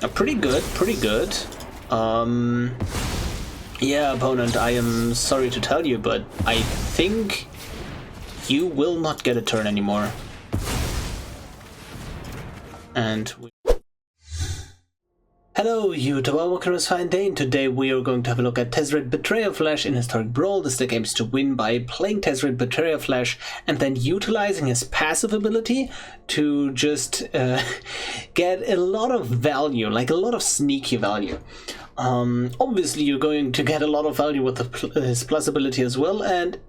Pretty good, pretty good. Yeah, opponent, I am sorry to tell you, but I think you will not get a turn anymore. And hello YouTube, welcome to this fine day, and today we are going to have a look at Tezzeret Betrayal Flash in Historic Brawl. This deck aims to win by playing Tezzeret Betrayal Flash and then utilizing his passive ability to just get a lot of value, like a lot of sneaky value. Obviously you're going to get a lot of value with his plus ability as well, and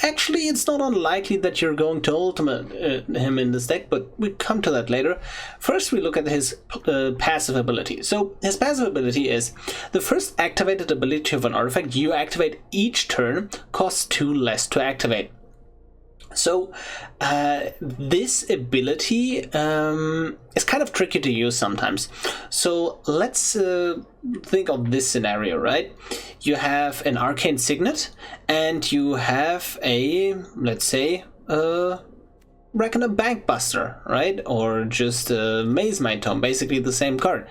actually, it's not unlikely that you're going to ultimate him in this deck, but we come to that later. First, we look at his passive ability. So, his passive ability is the first activated ability of an artifact you activate each turn costs 2 less to activate. So, this ability is kind of tricky to use sometimes. So, let's think of this scenario, right? You have an Arcane Signet, and you have a, let's say, Reckoner Bankbuster, right? Or just Mazemind Tome, basically the same card.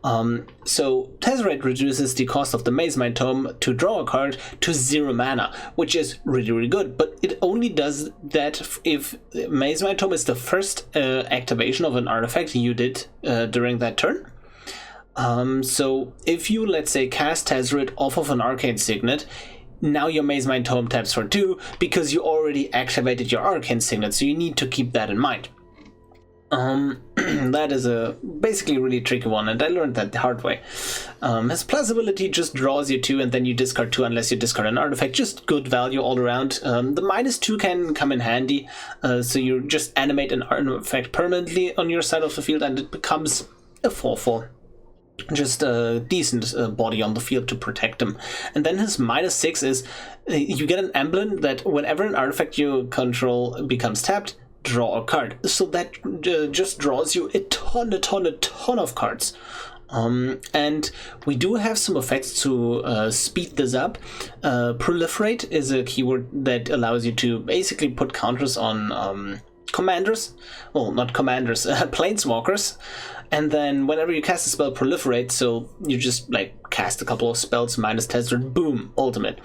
So Tezzeret reduces the cost of the Mazemind Tome to draw a card to 0 mana, which is really, really good. But it only does that if Mazemind Tome is the first activation of an artifact you did during that turn. So if you, let's say, cast Tezzeret off of an Arcane Signet, now your Mazemind Tome taps for 2 because you already activated your Arcane Signet, so you need to keep that in mind. That is a basically really tricky one, and I learned that the hard way. His plus ability just draws you 2, and then you discard 2 unless you discard an artifact. Just good value all around. The -2 can come in handy, so you just animate an artifact permanently on your side of the field, and it becomes a 4/4. Just a decent body on the field to protect him. And then his -6 is you get an emblem that whenever an artifact you control becomes tapped, draw a card. So that just draws you a ton of cards. And we do have some effects to speed this up. Proliferate is a keyword that allows you to basically put counters on commanders. Well, not commanders, planeswalkers. And then whenever you cast a spell, Proliferate, so you just like cast a couple of spells minus Tezzeret, boom, ultimate.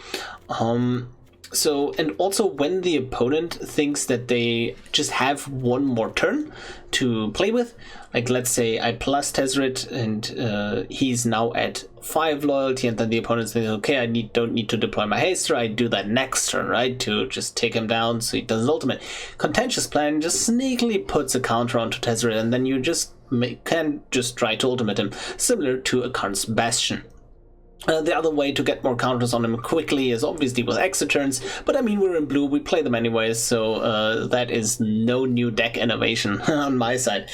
So, and also when the opponent thinks that they just have one more turn to play with, like let's say I plus Tezzeret and he's now at 5 loyalty, and then the opponent thinks, okay, I don't need to deploy my haster, I do that next turn, right, to just take him down so he does his ultimate. Contentious Plan just sneakily puts a counter onto Tezzeret, and then you just can just try to ultimate him, similar to a Karn's Bastion. The other way to get more counters on him quickly is obviously with exit turns, but I mean, we're in blue, we play them anyways, so that is no new deck innovation on my side.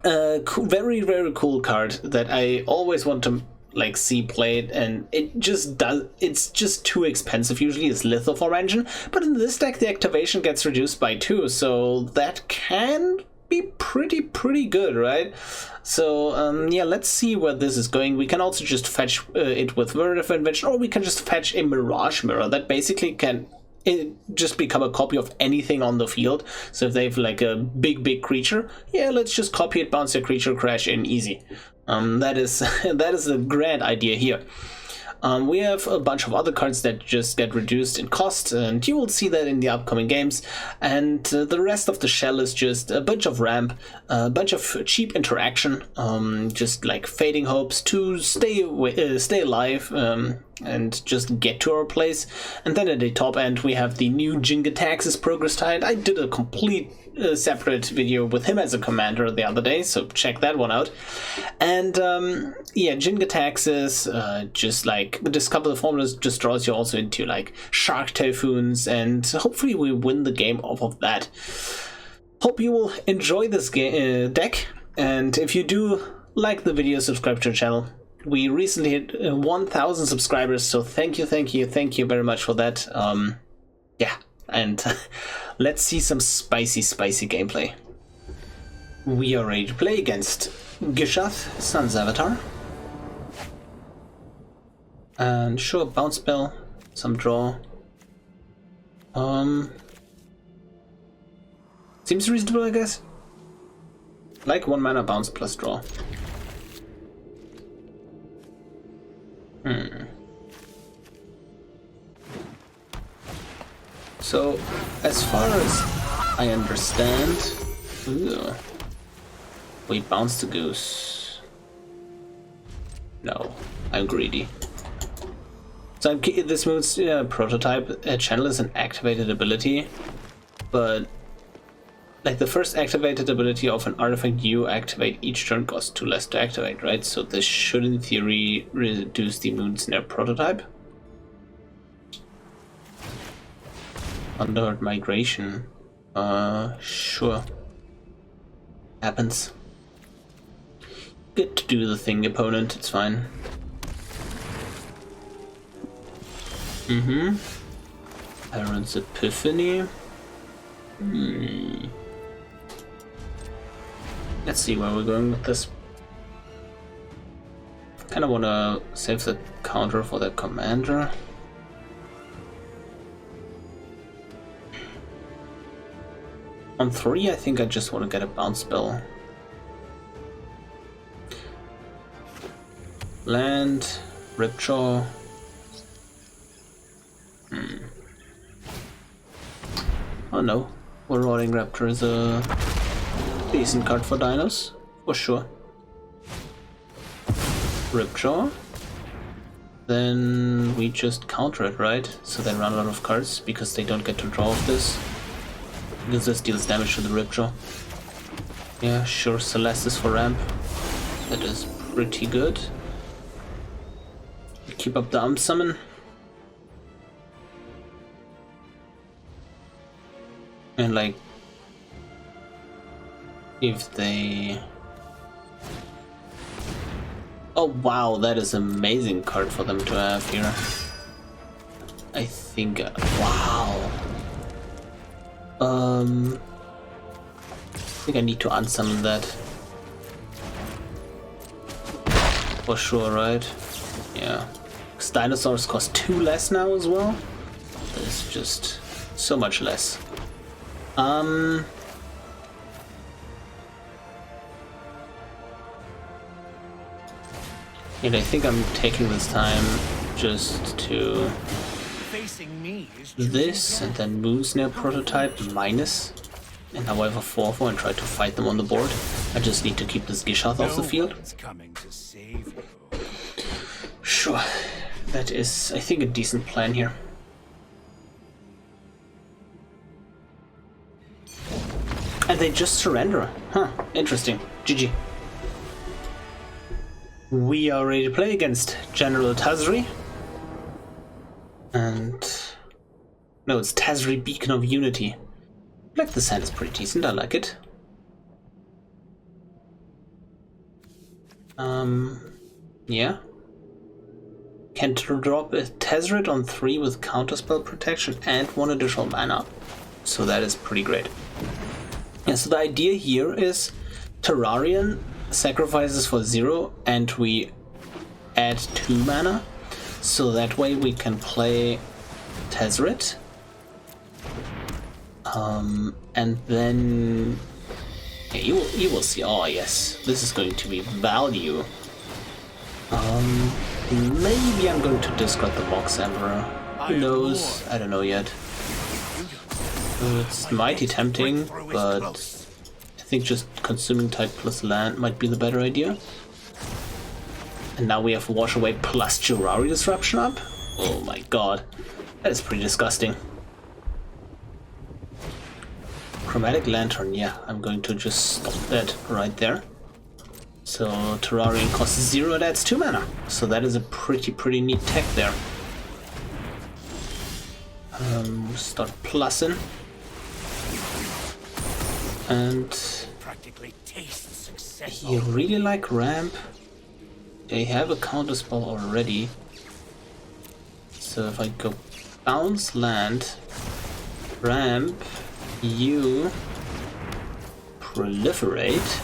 Very, very cool card that I always want to like see played, and it just does, it's just too expensive usually, is Lithophore Engine, but in this deck the activation gets reduced by 2, so that can be pretty good, right? So yeah, let's see where this is going. We can also just fetch it with Word of Invention, or we can just fetch a Mirage Mirror that basically can just become a copy of anything on the field. So if they have like a big creature, yeah, let's just copy it, bounce your creature, crash in, easy. That is that is a grand idea here. We have a bunch of other cards that just get reduced in cost, and you will see that in the upcoming games. And the rest of the shell is just a bunch of ramp, a bunch of cheap interaction, just like Fading Hopes to stay alive, and just get to our place. And then at the top end we have the new Jin-Gitaxias Progress Tide. I did a complete separate video with him as a commander the other day, so check that one out. And yeah, Jin-Gitaxias, just like Discover the Formulas, just draws you also into like Shark Typhoons, and hopefully we win the game off of that. Hope you will enjoy this deck, and if you do like the video, subscribe to the channel. We recently hit 1,000 subscribers, so thank you very much for that. Yeah, and let's see some spicy gameplay. We are ready to play against Gishath, Sun's Avatar. And sure, bounce spell, some draw. Seems reasonable, I guess. Like 1 mana bounce plus draw. So, as far as I understand... Ooh, we bounce the goose. No, I'm greedy. So this move's prototype channel is an activated ability, but like the first activated ability of an artifact you activate each turn costs 2 less to activate, right? So this should in theory reduce the Moonsnare prototype. Underworld Migration. Sure. Happens. Good to do the thing, opponent, it's fine. Iron's Epiphany. Let's see where we're going with this. Kind of want to save the counter for the commander. On 3, I think I just want to get a bounce spell. Land, Ripjaw. Oh no, Marauding Raptor is a decent card for dinos, for sure. Ripjaw. Then we just counter it, right? So they run out of cards because they don't get to draw off this. Because this deals damage to the Ripjaw. Yeah, sure, Celestis for ramp. That is pretty good. Keep up the summon. And like, if they... Oh wow, that is an amazing card for them to have here. I think, wow. I think I need to unsummon that. For sure, right? Yeah. Because dinosaurs cost 2 less now as well. It's just so much less. And I think I'm taking this time just to this and then Moonsnare prototype minus and however 4/4 and try to fight them on the board. I just need to keep this Gishath off the field. Sure, that is, I think, a decent plan here. And they just surrender. Huh, interesting. GG. We are ready to play against General Tazri. And... no, it's Tazri Beacon of Unity. Like the sand is pretty decent, I like it. Yeah. Can drop a Tezzeret on 3 with counterspell protection and 1 additional mana. So that is pretty great. Yeah, so the idea here is Terrarion sacrifices for 0 and we add 2 mana. So that way we can play Tezzeret. And then yeah, you will see. Oh yes, this is going to be value. Maybe I'm going to discard the Mox Emperor. Who knows? I don't know yet. It's mighty tempting, but I think just consuming type plus land might be the better idea. And now we have Wash Away plus Jurari Disruption up? Oh my god, that is pretty disgusting. Chromatic Lantern, yeah, I'm going to just stop that right there. So Terrarion costs 0 and adds 2 mana. So that is a pretty neat tech there. Start plussing. And you really like ramp. They have a counterspell already. So if I go bounce land, ramp, you proliferate.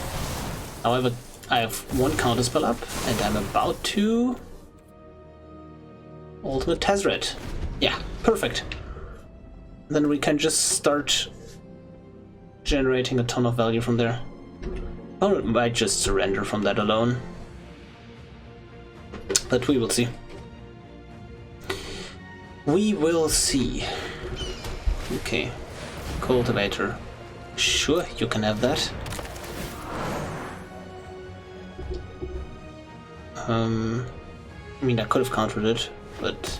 However, I have 1 counterspell up and I'm about to ultimate Tezzeret. Yeah, perfect. Then we can just start generating a ton of value from there. Or might just surrender from that alone. But we will see. We will see. Okay. Cultivator. Sure, you can have that. I mean, I could have countered it, but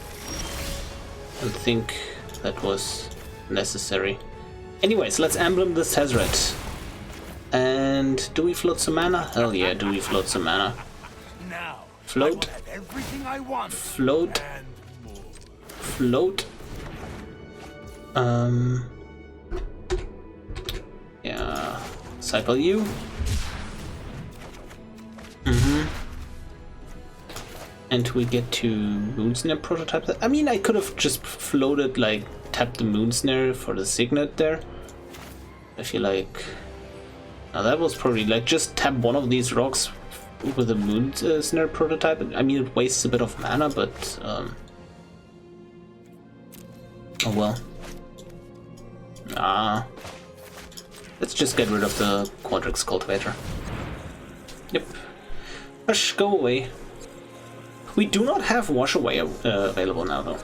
I don't think that was necessary. Anyways, let's emblem this Tezzeret. And do we float some mana? Hell yeah, do we float some mana? Now, Float. I will have everything I want. Float. And more. Float. Yeah. Cycle you. And we get to Moonsnare prototype that. I mean, I could have just floated, like, tapped the Moonsnare for the Signet there. I feel like. Now that was probably like just tap one of these rocks with a Moonsnare prototype. I mean, it wastes a bit of mana, but oh well. Let's just get rid of the Quandrix Cultivator. Yep. Hush, go away. We do not have Wash Away available now, though.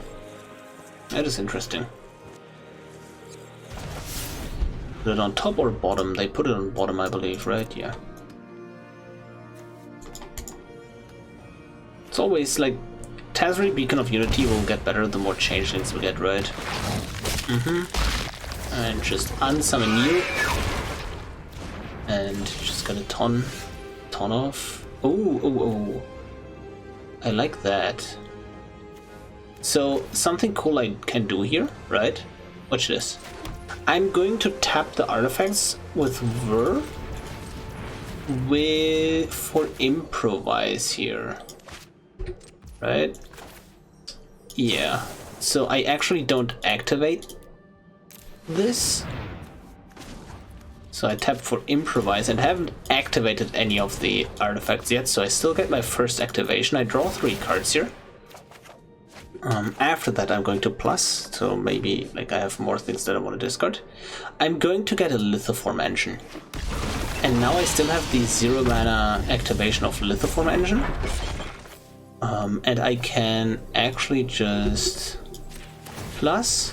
That is interesting. Put it on top or bottom? They put it on bottom, I believe, right? Yeah. It's always like Tezzeret Beacon of Unity will get better the more changelings we get, right? And just unsummon you. And just gonna ton off. Oh. I like that. So something cool I can do here, right? Watch this. I'm going to tap the artifacts with Ver for improvise here, right? Yeah. So I actually don't activate this. So I tap for improvise and haven't activated any of the artifacts yet, so I still get my first activation. I draw 3 cards here. After that I'm going to plus, so maybe like I have more things that I want to discard. I'm going to get a Lithoform Engine. And now I still have the 0 mana activation of Lithoform Engine. And I can actually just plus,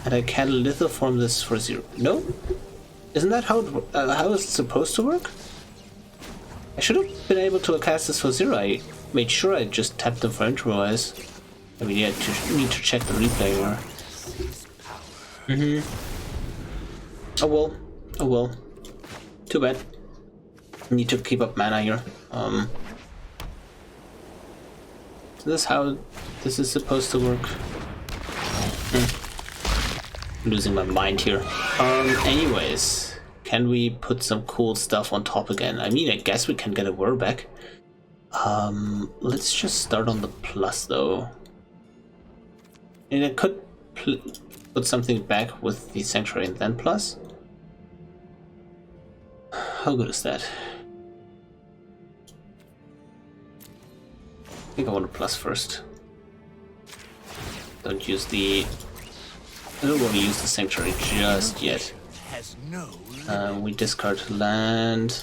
and I can Lithoform this for 0. No? Isn't that how it's supposed to work? I should have been able to cast this for 0. I made sure I just tapped them for improvise. I mean, yeah, need to check the replay here. Oh well. Too bad. Need to keep up mana here. Is this how this is supposed to work? I'm losing my mind here. Anyways, can we put some cool stuff on top again? I mean, I guess we can get a Whir back. Let's just start on the plus though. And I could put something back with the Sanctuary and then plus. How good is that? I think I want to plus first. I don't want to use the Sanctuary just yet. We discard land.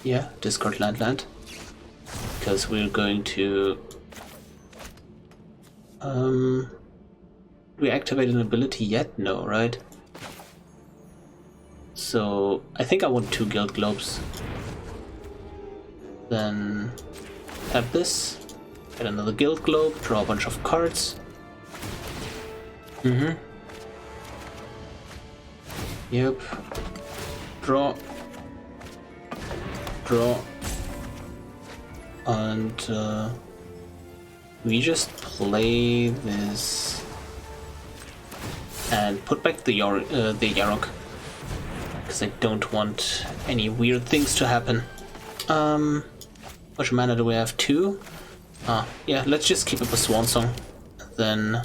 Yeah, discard land. Because we're going to we activate an ability yet? No, right? So I think I want 2 Guild Globes. Then tap this, get another Guild Globe, draw a bunch of cards. Yep. Draw. And we just play this and put back the Yarok, because I don't want any weird things to happen. How much mana do we have? 2? Yeah, let's just keep up a Swan Song, then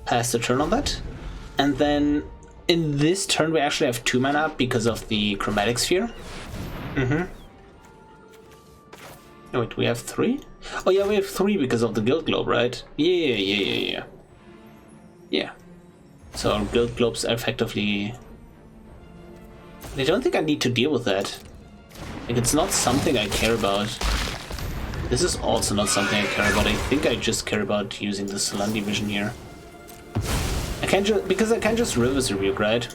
pass the turn on that. And then in this turn we actually have 2 mana because of the Chromatic Sphere. Oh wait, we have 3? Oh yeah, we have 3 because of the Guild Globe, right? Yeah. So our Guild Globes are effectively I don't think I need to deal with that. Like, it's not something I care about. This is also not something I care about. I think I just care about using the Solandi vision here. I can't just, because I can't just Rivers Rebuke, right?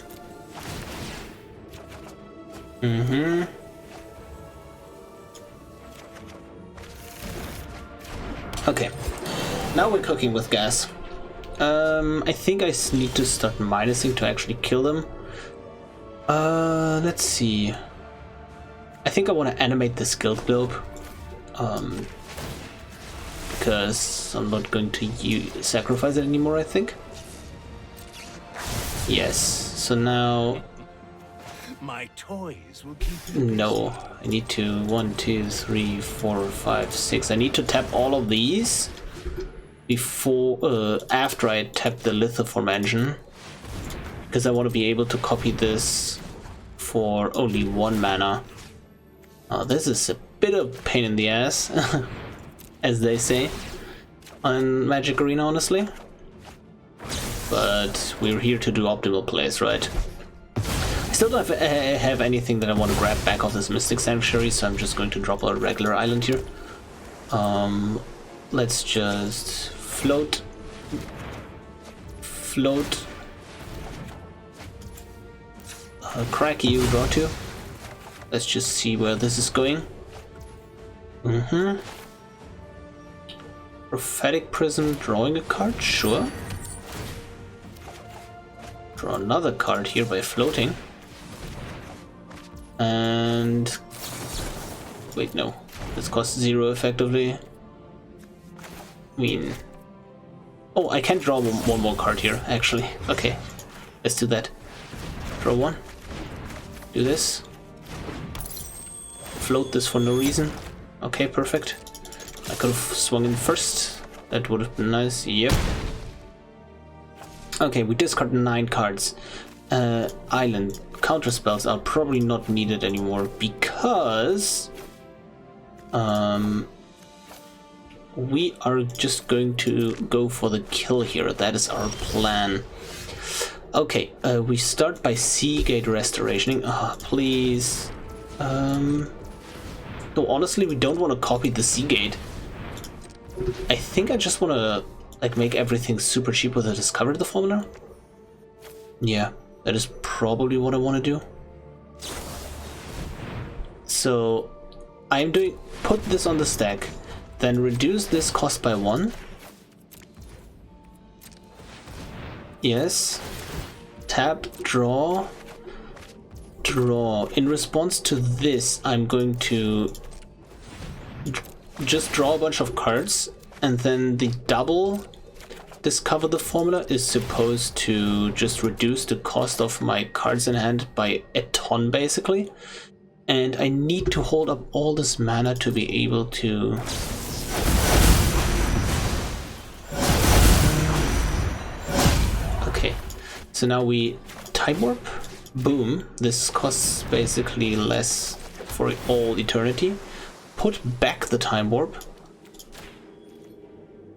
Okay, now we're cooking with gas. I think I need to start minusing to actually kill them. Let's see. I think I want to animate the Guild Globe. Because I'm not going to sacrifice it anymore, I think. Yes, so now... My toys will keep you busy. No, I need to 1, 2, 3, 4, 5, 6. I need to tap all of these before, after I tap the Lithoform engine, because I want to be able to copy this for only 1 mana. This is a bit of a pain in the ass, as they say on Magic Arena, honestly. But we're here to do optimal plays, right? I still don't have anything that I want to grab back off this Mystic Sanctuary, so I'm just going to drop a regular island here. Let's just float. Crack you, draw 2. Let's just see where this is going. Prophetic Prism, drawing a card, sure. Draw another card here by floating. And wait, no, this costs 0 effectively. I mean, oh, I can't draw one more card here, actually. Okay, let's do that. Draw 1. Do this. Float this for no reason. Okay, perfect. I could have swung in first. That would have been nice. Yep. Okay, we discard 9 cards. Island counterspells are probably not needed anymore because we are just going to go for the kill here. That is our plan. Okay, we start by Seagate Restorationing. Please. No, honestly, we don't want to copy the Seagate. I think I just want to like make everything super cheap with a Discover the Formula. Yeah, that is probably what I want to do. So I'm doing, put this on the stack, then reduce this cost by 1. Yes. Tap, draw. In response to this, I'm going to just draw a bunch of cards, and then the double Discover the Formula is supposed to just reduce the cost of my cards in hand by a ton, basically. And I need to hold up all this mana to be able to... Okay, so now we Time Warp. Boom, this costs basically less for all eternity. Put back the Time Warp.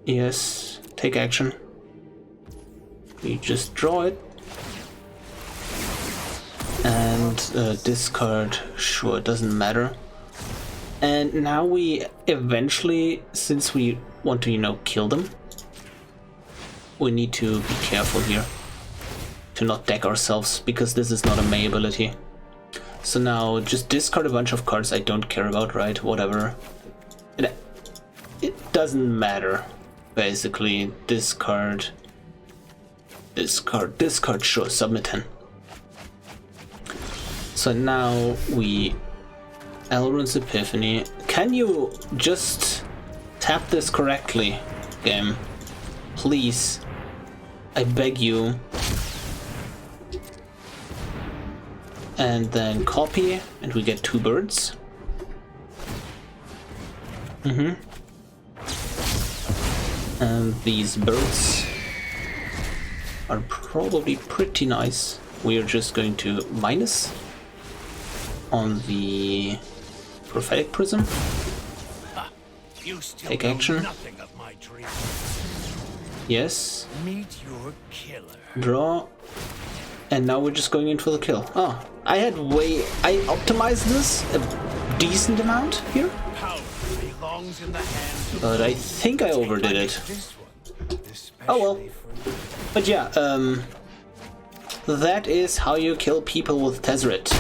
Yes, take action. We just draw it. And discard, sure, it doesn't matter. And now we eventually, since we want to, you know, kill them, we need to be careful here to not deck ourselves, because this is not a May ability. So now just discard a bunch of cards I don't care about, right? Whatever. It doesn't matter, basically. Discard, sure, submit 10. So now we Elrond's Epiphany. Can you just tap this correctly, game? Please. I beg you. And then copy, and we get 2 birds. And these birds are probably pretty nice. We are just going to minus on the Prophetic Prism. You still Take know action. nothing of my dream. Yes. Meet your killer. Draw. And now we're just going in for the kill. Oh, I optimized this a decent amount here. Power belongs in the hands of But I think I overdid it. this one. Oh well. Especially for you. But yeah, that is how you kill people with Tezzeret.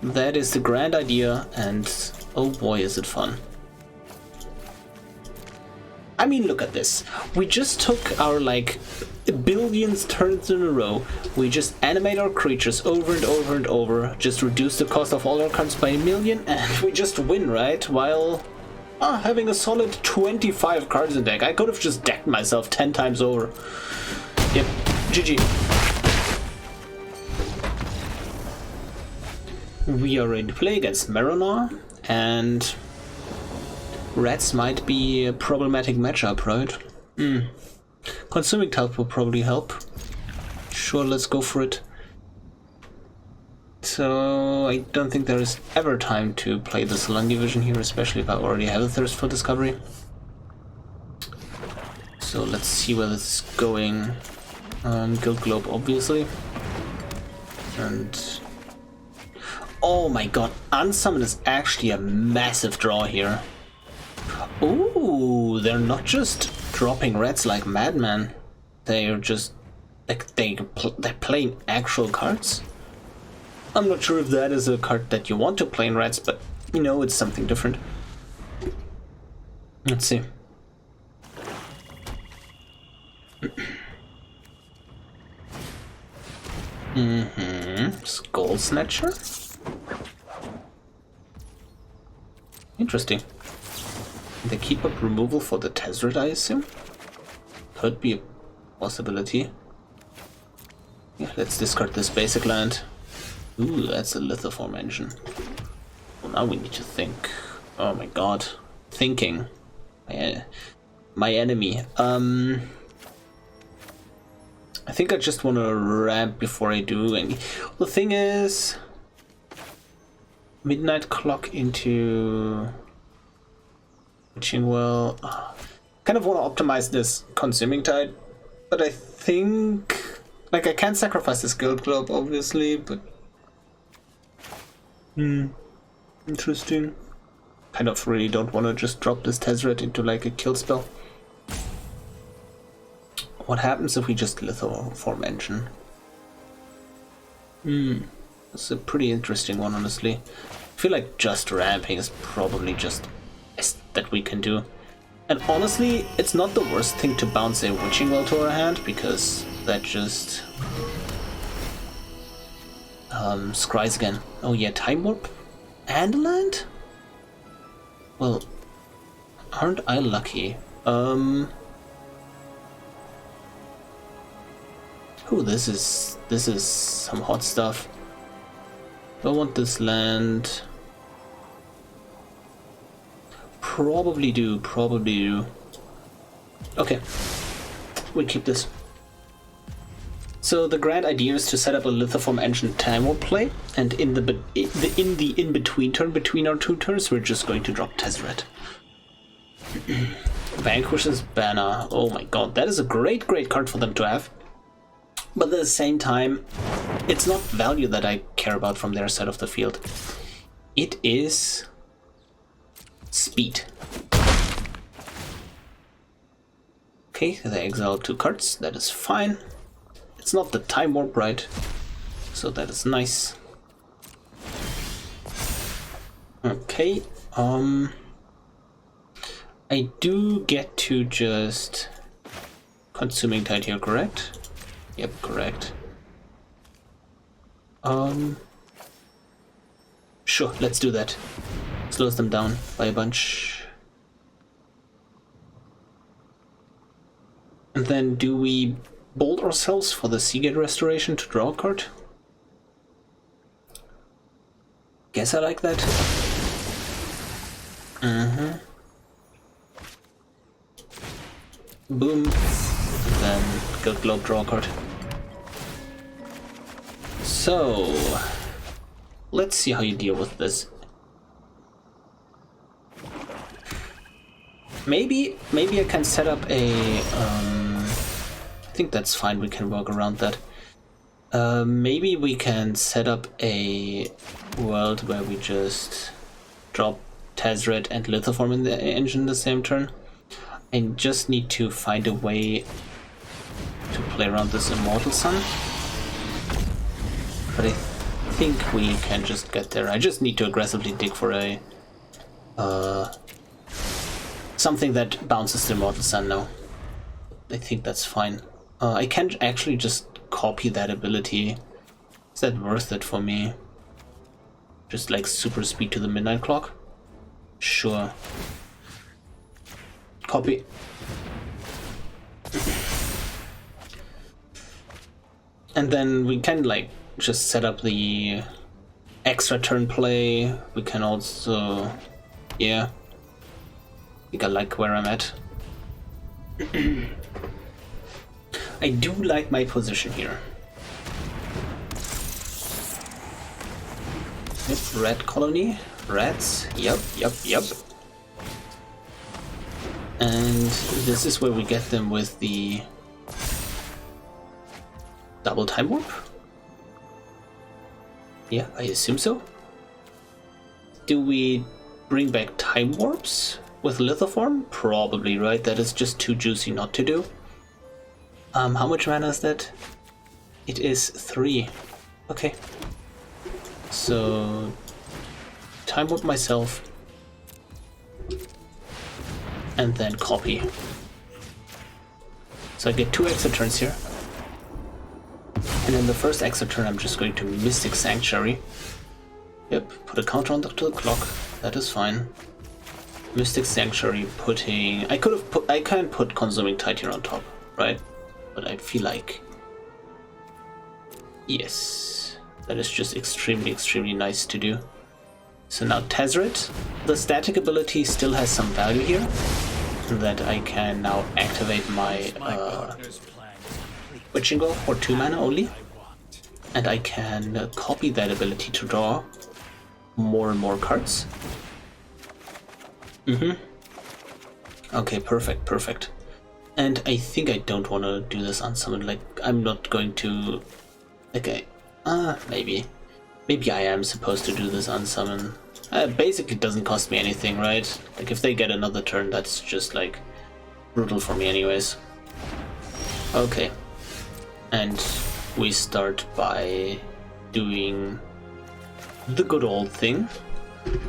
That is the grand idea, and oh boy is it fun. I mean, look at this. We just took our, like, billions turns in a row. We just animate our creatures over and over and over, just reduce the cost of all our cards by 1,000,000, and we just win, right? While having a solid 25 cards in deck. I could have just decked myself 10 times over. Yep, GG. We are ready to play against Marrow-Gnaw, and rats might be a problematic matchup, right? Consuming Tide will probably help. Sure, let's go for it. So I don't think there is ever time to play the Salangi Vision here, especially if I already have a Thirst for Discovery. So let's see where this is going. Guild Globe, obviously. And oh my god, Unsummon is actually a massive draw here. Ooh, they're not just dropping rats like madmen. They're just like they're playing actual cards. I'm not sure if that is a card that you want to play in rats, but you know, it's something different. Let's see. Skull Snatcher. Interesting. The keep up removal for the Tezzeret, I assume? Could be a possibility. Yeah, let's discard this basic land. Ooh, that's a Lithoform engine. Well, now we need to think. Oh my god. Thinking. My enemy. I think I just want to ramp before I do any. The thing is, Midnight Clock into Witching Well. Kind of want to optimize this Consuming Tide, but I think, like, I can't sacrifice this Guild Globe, obviously, but interesting. Kind of really don't want to just drop this Tezzeret into like a kill spell. What happens if we just Lithoform engine? That's a pretty interesting one, honestly. I feel like just ramping is probably just best that we can do. And honestly, it's not the worst thing to bounce a Witching Well to our hand, because that just scries again. Oh yeah, Time Warp and a land? Well, aren't I lucky? Ooh, this is some hot stuff. Do I want this land? Probably do. Okay, we keep this. So the grand idea is to set up a Lithoform engine Time Warp play, and in the in-between turn between our two turns, we're just going to drop Tezzeret. Vanquish's Banner. Oh my god, that is a great card for them to have. But at the same time, it's not value that I care about from their side of the field. It is speed. Okay, they exile 2 cards. That is fine. It's not the Time Warp, right? So that is nice. Okay, I do get to just Consuming Tide here, correct? Yep, correct. Sure, let's do that. Slows them down by a bunch. And then do we bolt ourselves for the Seagate Restoration to draw a card? Guess I like that. Boom. Then Guild Globe, draw a card. So let's see how you deal with this. Maybe I can set up a I think that's fine, we can work around that. Maybe we can set up a world where we just drop Tezzeret and Lithoform in the engine the same turn. I just need to find a way to play around this Immortal Sun. But I think we can just get there. I just need to aggressively dig for a something that bounces the Immortal Sun now. I think that's fine. I can actually just copy that ability. Is that worth it for me? Just like super speed to the midnight clock? Sure. Copy. And then we can like just set up the extra turn play. We can also, yeah. I think I like where I'm at. I do like my position here. Yep, red colony. Rats. Yep. And this is where we get them with the double time warp? Yeah, I assume so. Do we bring back time warps with Lithoform? Probably, right? That is just too juicy not to do. How much mana is that? It is 3. Okay. So time warp myself. And then copy. So I get 2 extra turns here. And in the first extra turn I'm just going to Mystic Sanctuary. Yep, put a counter on to the clock. That is fine. Mystic Sanctuary putting... I can put Consuming Tide here on top, right? But I feel like... Yes. That is just extremely nice to do. So now Tezzeret. The static ability still has some value here. That I can now activate my Witching Goal for 2 mana only. And I can copy that ability to draw more and more cards. Okay, perfect. And I think I don't want to do this on summon. Like, I'm not going to... Okay, maybe. Maybe I am supposed to do this on summon. Basically, it doesn't cost me anything, right? Like, if they get another turn, that's just, like, brutal for me anyways. Okay. And we start by doing the good old thing.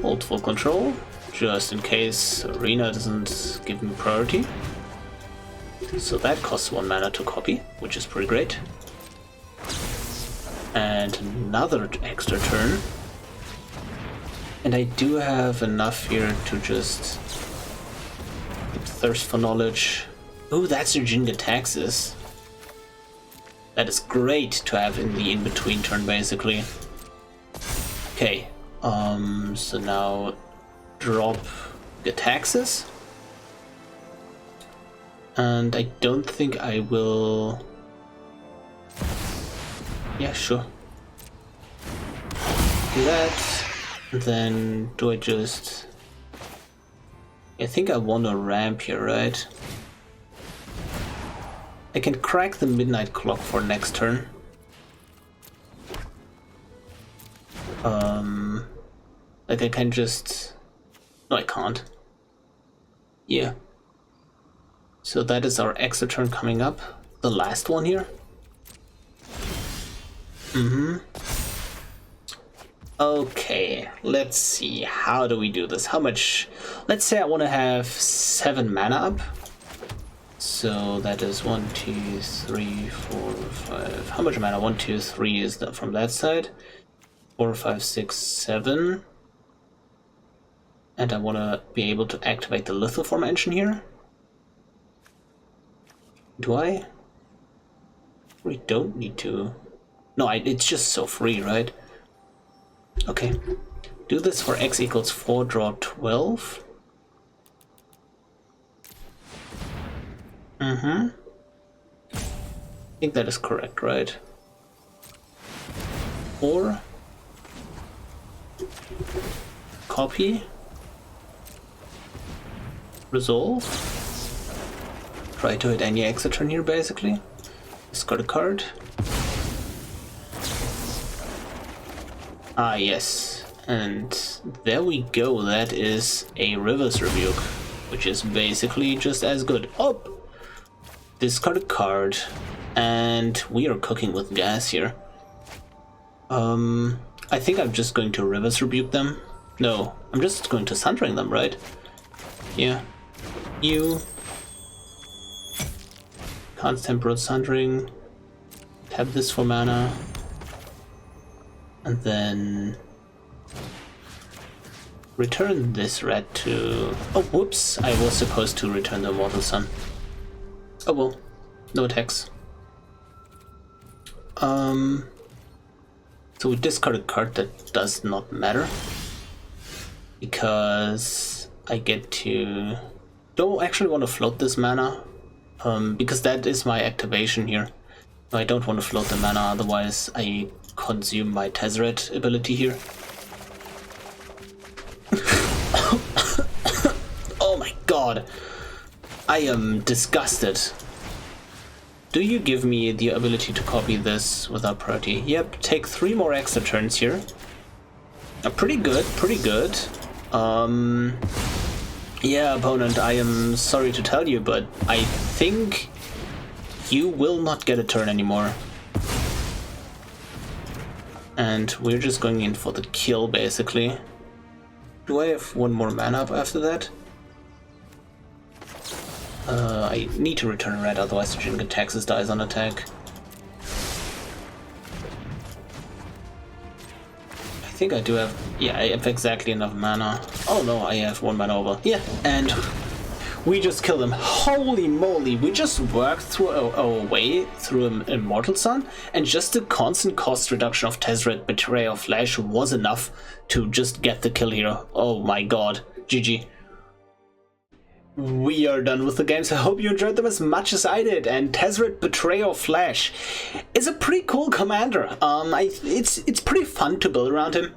Hold full control, just in case Arena doesn't give me priority. So that costs 1 mana to copy, which is pretty great. And another extra turn. And I do have enough here to just thirst for knowledge. Oh, that's your Jinga Taxes. That is great to have in the in-between turn, basically. Okay, so now drop the taxes. And I don't think I will... Yeah, sure. Do that. Then do I just... I think I want a ramp here, right? I can crack the midnight clock for next turn. Like I can just... No, I can't. Yeah. So that is our extra turn coming up. The last one here. Okay, let's see. How do we do this? How much... Let's say I want to have 7 mana up. So that is 1, 2, 3, 4, 5. How much mana? 1, 2, 3 is that from that side. 4, 5, 6, 7. And I want to be able to activate the Lithoform engine here. Do I? We don't need to. No, it's just so free, right? Okay. Do this for x equals 4, draw 12. I think that is correct, right? 4. Copy. Resolve. Try to hit any extra turn here, basically. Discard a card. Ah, yes. And there we go. That is a River's Rebuke, which is basically just as good. Oh! Discard a card. And we are cooking with gas here. I think I'm just going to River's Rebuke them. No, I'm just going to Sundering them, right? Yeah. You. Can't Temperate Sundering. Tap this for mana. And then return this red to... Oh, whoops! I was supposed to return the Immortal Sun. Oh well, no attacks. So we discard a card that does not matter. Because I get to... Don't actually want to float this mana. Because that is my activation here. I don't want to float the mana, otherwise I consume my Tezzeret ability here. Oh my god! I am disgusted. Do you give me the ability to copy this without priority? Yep, take 3 more extra turns here. Pretty good, pretty good. Yeah, opponent, I am sorry to tell you, but I think you will not get a turn anymore. And we're just going in for the kill, basically. Do I have 1 more mana up after that? I need to return red, otherwise the Jin-Gitaxias dies on attack. I think I do have... Yeah, I have exactly enough mana. Oh no, I have 1 mana over. Yeah, and we just killed him. Holy moly, we just worked through our way through an Immortal Sun, and just the constant cost reduction of Tezzeret Betrayal Flash was enough to just get the kill here. Oh my god, GG. We are done with the games. I hope you enjoyed them as much as I did. And Tezzeret Betrayal Flash is a pretty cool commander. It's pretty fun to build around him.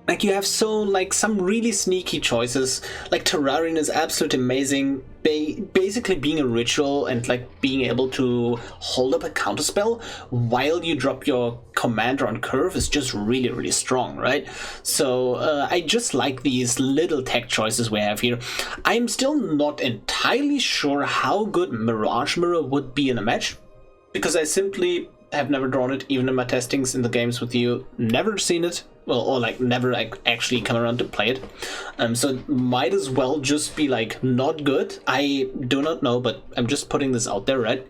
Like, you have some really sneaky choices. Like, Terrarion is absolutely amazing. Basically being a ritual and like being able to hold up a counterspell while you drop your commander on curve is just really, really strong, right? So I just like these little tech choices we have here. I'm still not entirely sure how good Mirage Mirror would be in a match, because I simply have never drawn it, even in my testings in the games with you. Never seen it. Well, or like never actually come around to play it. So it might as well just be like not good. I do not know, but I'm just putting this out there, right?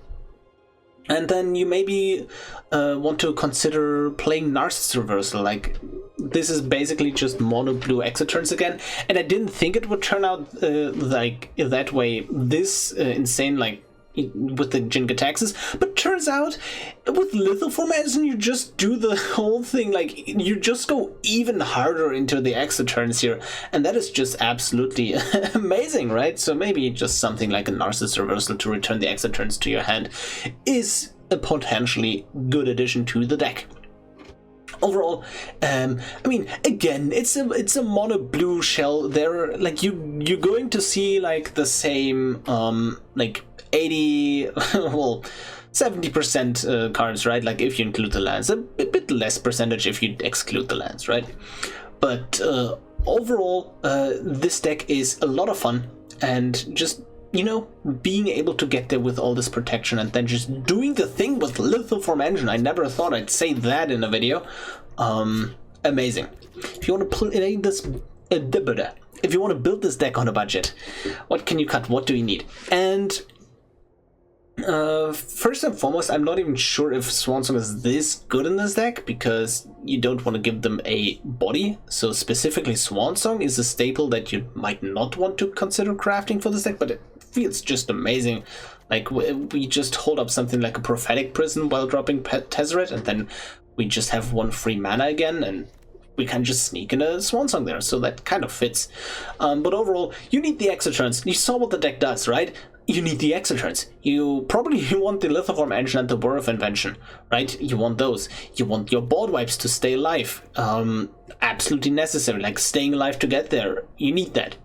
And then you maybe want to consider playing Narcissus Reversal. Like, this is basically just mono blue Exoturns again, and I didn't think it would turn out like that way. This insane, like, with the Jin-Gitaxias, but turns out with Lethal Formation you just do the whole thing, like you just go even harder into the Exoturns here, and that is just absolutely amazing, right? So maybe just something like a Narcissus Reversal to return the Exoturns to your hand is a potentially good addition to the deck. Overall, I mean, again, it's a mono blue shell. There, like you're going to see like the same like 80, well, 70% cards, right? Like if you include the lands, a bit less percentage if you exclude the lands, right? But overall, this deck is a lot of fun, and just, you know, being able to get there with all this protection and then just doing the thing with Lethal Formation. I never thought I'd say that in a video. Amazing. If you want to play this, if you want to build this deck on a budget, what can you cut? What do you need? And first and foremost, I'm not even sure if Swansong is this good in this deck, because you don't want to give them a body. So specifically Swansong is a staple that you might not want to consider crafting for this deck, but it feels just amazing. Like, we just hold up something like a Prophetic Prison while dropping Tezzeret, and then we just have 1 free mana again, and we can just sneak in a Swansong there, so that kind of fits. But overall, you need the Exoturns. You saw what the deck does, right? You need the Exoturns. You probably want the Lithoform Engine and the Whir of Invention, right? You want those. You want your board wipes to stay alive. Absolutely necessary, like staying alive to get there. You need that.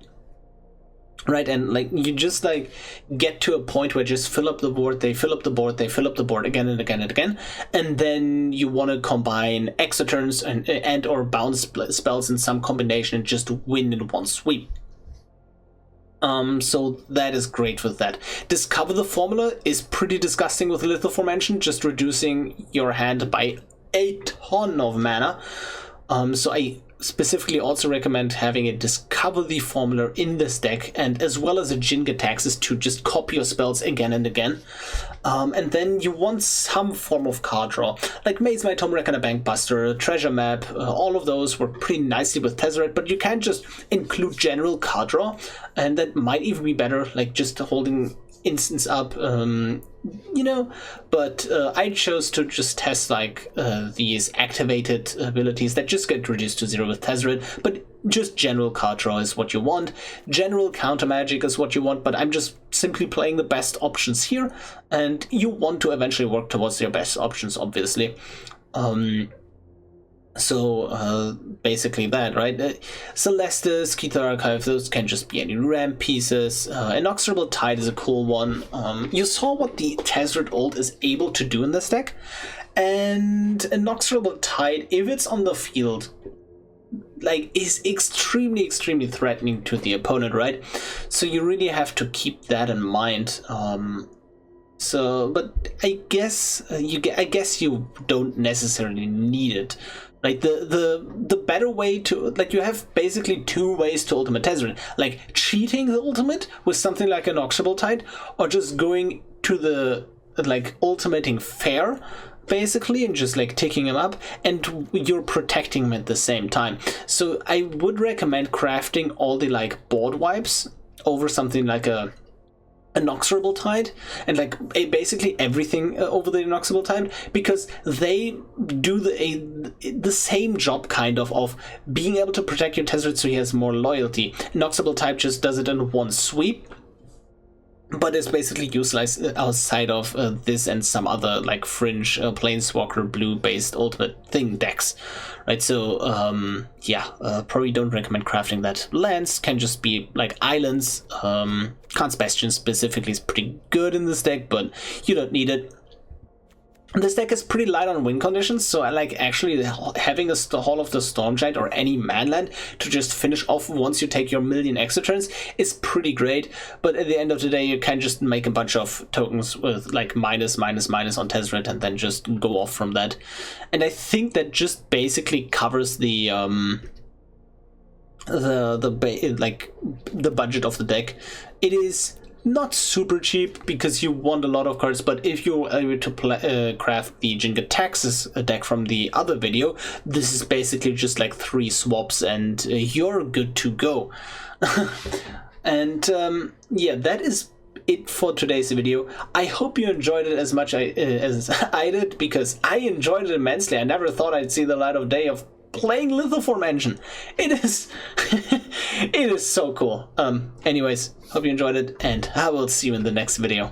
right? And like you just like get to a point where just fill up the board, they fill up the board, they fill up the board again and again and again, and then you want to combine exoturns and or bounce spells in some combination and just win in one sweep. So that is great with that. Discover the Formula is pretty disgusting with Lithoformation, just reducing your hand by a ton of mana. So I specifically also recommend having a Discover the Formula in this deck, and as well as a Jin-Gitaxias to just copy your spells again and again. And then you want some form of card draw, like Maze Knight, Tome Reckoner, Bankbuster, Treasure Map. All of those work pretty nicely with Tezzeret, but you can just include general card draw, and that might even be better, like just holding instance up, you know. But I chose to just test like these activated abilities that just get reduced to 0 with Tezzeret, but just general card draw is what you want. General counter magic is what you want, but I'm just simply playing the best options here, and you want to eventually work towards your best options, obviously. So basically that, right? Celestis, Kether Archive, those can just be any ramp pieces. Inexorable Tide is a cool one. You saw what the Tezzeret ult is able to do in this deck, and Inexorable Tide, if it's on the field, like, is extremely threatening to the opponent, right? So you really have to keep that in mind. But I guess you don't necessarily need it. Like the better way to, like, you have basically two ways to ultimate Tezzeret, like cheating the ultimate with something like an Inexorable Tide, or just going to the like ultimating fair basically and just like ticking him up, and you're protecting him at the same time. So I would recommend crafting all the like board wipes over something like a Inexorable Tide, and like basically everything over the Inexorable Tide, because they do the same job kind of being able to protect your Tezzeret so he has more loyalty. Inexorable Tide just does it in one sweep, but it's basically useless outside of this and some other like fringe Planeswalker blue based ultimate thing decks, right? So probably don't recommend crafting that. Lands can just be like islands. Khan's Bastion specifically is pretty good in this deck, but you don't need it. This deck is pretty light on win conditions, so I like actually having a Hall of the Storm Giant or any manland to just finish off once you take your million exoturns is pretty great. But at the end of the day, you can just make a bunch of tokens with like minus on Tezzeret and then just go off from that. And I think that just basically covers the budget of the deck. It is not super cheap because you want a lot of cards, but if you're able to craft the Jin-Gitaxias deck from the other video, this is basically just like 3 swaps and you're good to go. And that is it for today's video. I hope you enjoyed it as much as I did, because I enjoyed it immensely. I never thought I'd see the light of day of playing Lithoformation. It is it is so cool. Anyways, hope you enjoyed it, and I will see you in the next video.